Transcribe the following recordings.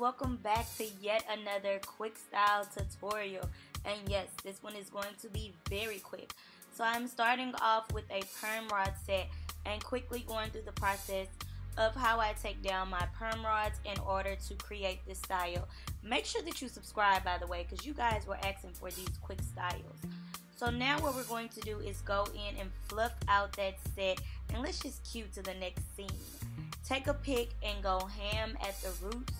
welcome back to yet another quick style tutorial. And yes, this one is going to be very quick. So I'm starting off with a perm rod set and quickly going through the process of how I take down my perm rods in order to create this style. Make sure that you subscribe, by the way, because you guys were asking for these quick styles. So now what we're going to do is go in and fluff out that set, and let's just cue to the next scene. Take a pick and go ham at the roots.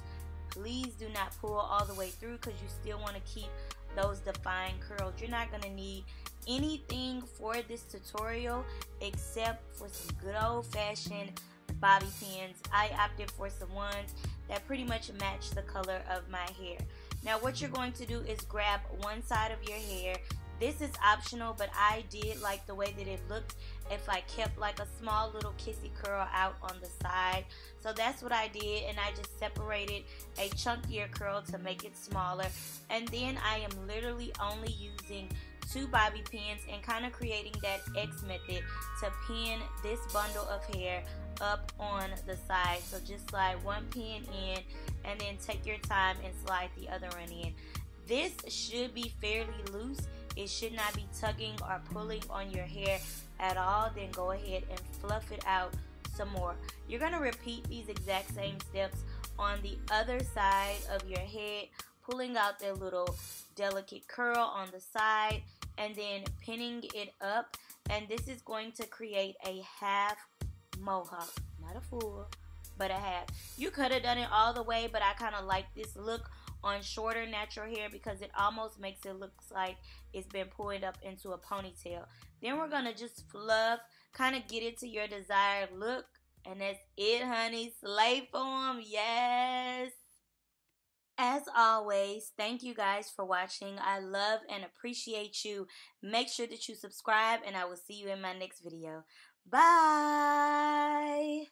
Please do not pull all the way through because you still want to keep those defined curls. You're not going to need anything for this tutorial except for some good old-fashioned bobby pins. I opted for some ones that pretty much match the color of my hair. Now what you're going to do is grab one side of your hair. This is optional, but I did like the way that it looked if I kept like a small little kissy curl out on the side. So that's what I did, and I just separated a chunkier curl to make it smaller. And then I am literally only using 2 bobby pins and kind of creating that X method to pin this bundle of hair up on the side. So just slide one pin in and then take your time and slide the other one in. This should be fairly loose. It should not be tugging or pulling on your hair at all. Then go ahead and fluff it out some more. You're going to repeat these exact same steps on the other side of your head, pulling out the little delicate curl on the side and then pinning it up. And this is going to create a half mohawk, not a full, but a half. You could have done it all the way, but I kind of like this look on shorter natural hair because it almost makes it look like it's been pulled up into a ponytail. Then we're gonna just fluff, kind of get it to your desired look, and that's it, honey. Slay form, yes. As always, thank you guys for watching. I love and appreciate you. Make sure that you subscribe, and I will see you in my next video. Bye.